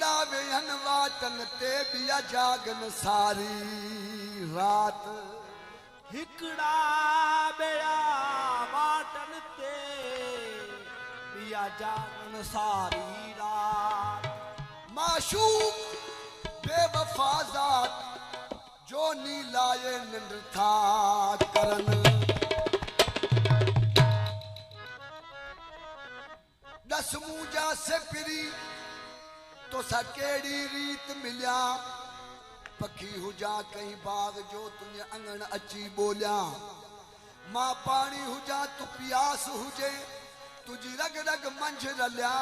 हिकड़ा वेहन वाटन ते बिया जागन सारी रात हिकड़ा बेया वाटन ते बिया जागन सारी रात माशूक बेवफाजात जो नीलाए निंद था करन दस मूजा से पिरी तो सकेड़ी रीत मिलिया पखी हुजा कहीं बाग जो तुझे अंगण अची बोलिया मां पानी हुजा तू प्यास हुजे तुझी रग रग मंझ रलिया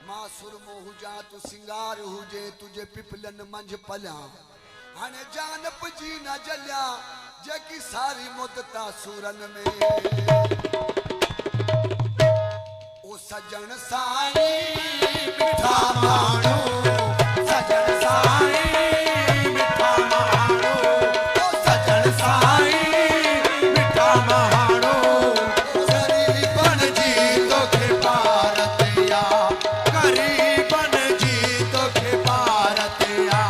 मां सुरमो हुजा तू सिंगार हुजे तुझे पिपलन मंझ पलिया हाने जानप जी न जलिया जेकी सारी मुद्दता सूरन में ओ सजन साई मिठा माणो सजन साई मिठा महाणो ओ सजन साई मिठा महाणो गरीबन जी तोखे भारतिया गरीबन जी तोखे भारतिया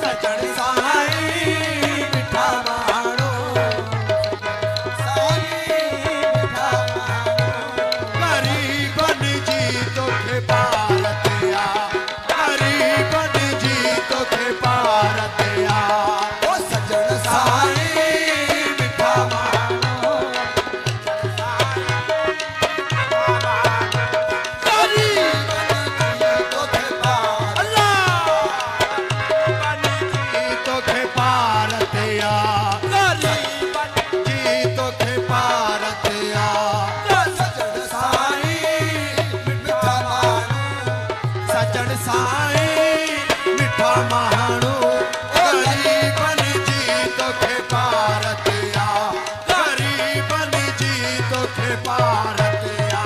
सजन साई मिठा महाणो साई मिठा गरीबन जी तोखे भारतिया गरीबन जी तोखे भारतिया ओ सजन साई मिठा महाणो गरीबन जी तोखे पार गरीबन जी तोखे भारतिया गरीबन जी तोखे भारतिया सजन साई मिठा माणो सजन साई मिठा महाणो गरीबन जी तोखे भारतिया गरीबन जी तोखे भारतिया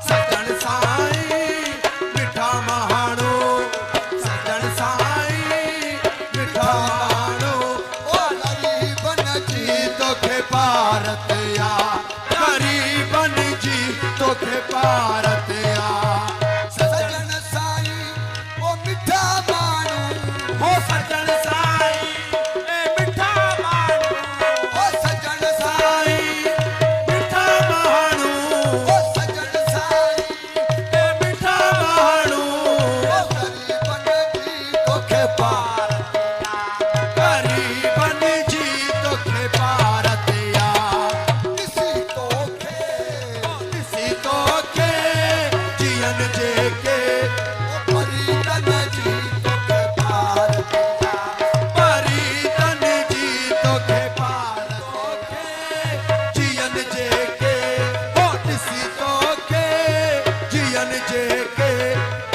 सजन साई मिठा महाणो सजन साई मिठा महाणो ओ गरीबन जी जी तोखे भारतिया गरीबन जी तोखे भारतिया सजन साई ओ मिठा माणो हो सजन साई ए मिठा माणो ओ सजन साई साई मिठा महाणो ओ सजन साई ए मिठा महाणो ओ गरीबन जी तोखे पार गरीबन जी तोखे भारतिया किसी तोखे किसी तोखे जियन जेके ओ परितन जी तोखे पार परितन जी तोखे भारतोखे जियन जेके हो ॾिसी तोखे जियन जेके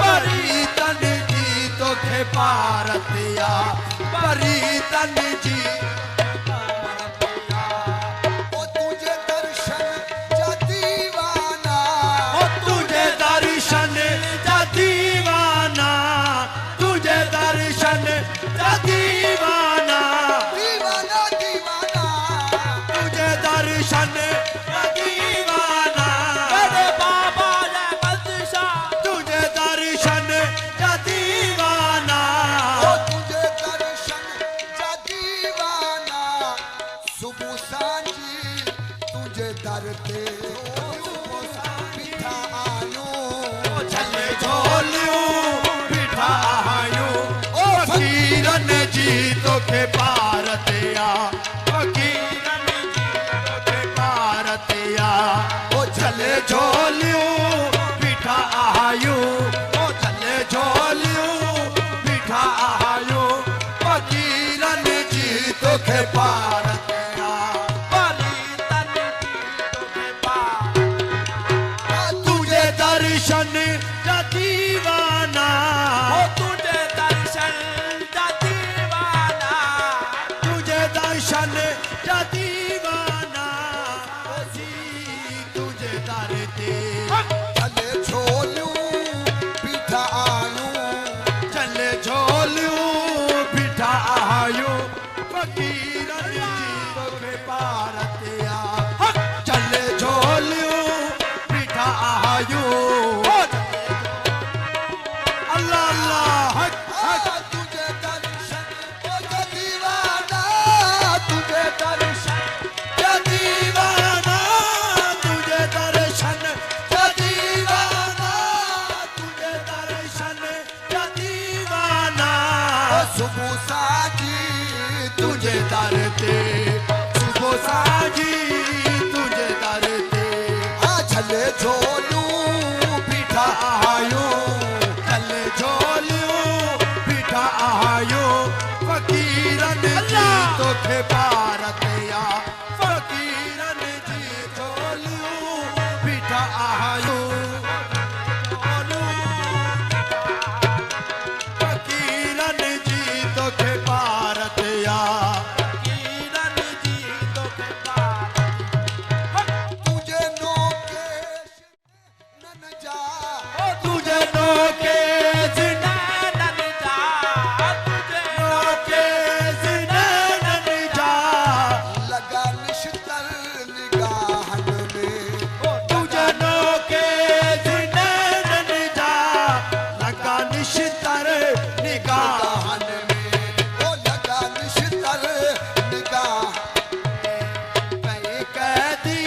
परितन जी तोखे भारतिया परितन जी ओ तुझे दर्शन जा दीवाना हो तुझे दर्शन जा दीवाना तुझे दर्शन जा दीवाना दीवाना दीवाना तुझे दर्शन जा दीवाना बड़े बाबा जय बंदिशा तुझे दर्शन जा दीवाना ओ तुझे दर्शन जा दीवाना सुबह सांझी तुझे दर ते मिठा आयो चले झोलियो बिठा आयो ओ फकीरन जी तोखे भारतिया फकीरन जी तोखे भारतिया ओ चले झोलियो बिठा आयो ओ चले झोलियो बिठा आयो फकीरन जी तोखे भारतिया परितन जी तोखे भारतिया तुझे दर्शन जा दीवाना हो तुझे दर्शन जा दीवाना तुझे दर्शन जा दीवाना ओ जी तुझे दर दे चले छोलू पीठा आयो चले झोलियो बिठा आयो फकीरन जी तोखे भारतिया चले झोलियो बिठा आयो अल्लाह छले झोलू बीठा आयो चले झोलियो बीठा आयो फकीरन जी तोखे भारतिया फकीरन जी झोलियो बीठा आयो फकीरन जी तोखे भारतिया फकीरन जी तोखे तुझे नोके नन जा तुझे नोके जिनानन जा तुझे नोके जिनानन जा लगा निश्तर निगाहन में तुझे नोके जिनानन जा लगा निश्तर निगाहन में ओ लगा निश्तर निगाह कई कैदी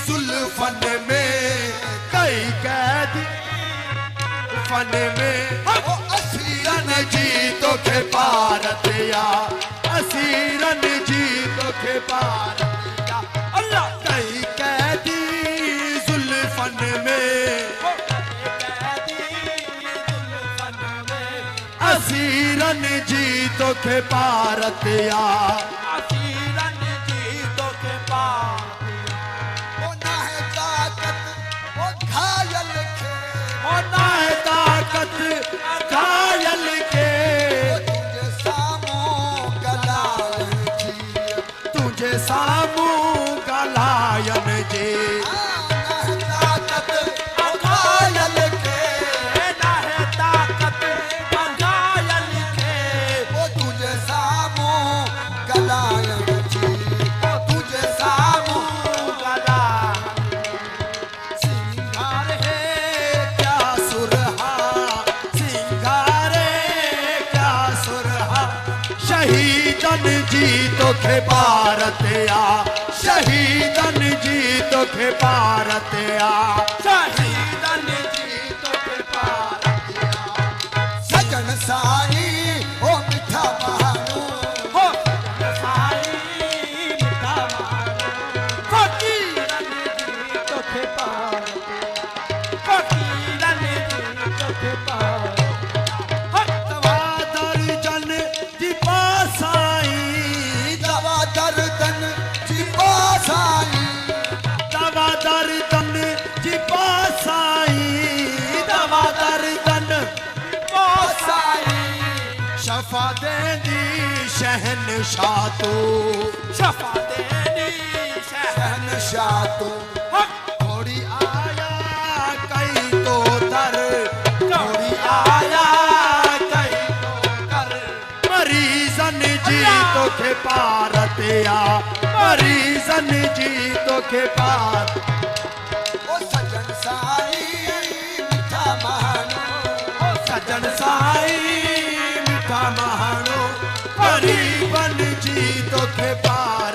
जुल्फन में कई कैदी फन में ओ असीरन असीरन जी तोखे भारतिया असीरन जी तोखे भारतिया अल्लाह कई कैदी जुल्फन में असीरन जी तोखे भारतिया असीरन जी तोखे भारतिया ओ ना है ताकत ओ घायल खे होना है ताकत घायल के ओ तुझे सामो गलाल जी तुझे सामू गलायन जे ना है ताकत ओ घायल खे ना है ताकत घायल के ओ तुझे सामो गलाल जी ओ तुझे सामो गला सिंगार है क्या सुरहा सिंगार है क्या सुरहा शहीदन जी तोखे भारतिया शहीदन जी तोखे भारतिया शहीदन जी तोखे भारतिया सजन साई ओ मिठा बहानू हो साई मिठा मारो फकीरन जी तोखे भारतिया फकीरन जी तोखे भारतिया तवादर जन जी पासाई दवा दर्दन जी पास आई तवादर जन जी पासाई तवादर जन पासाई शफा देनी शहनशाह तू शफा देनी शहनशाह तू थोड़ी आया कई तो दर थोड़ी आया कई तो कर मरीजन जी तोखे भारतिया मरीजन जी तोखे पार ओ सजन साई मिठा बहानू सजन साई मिठा महानो गरीबन जी तोखे पार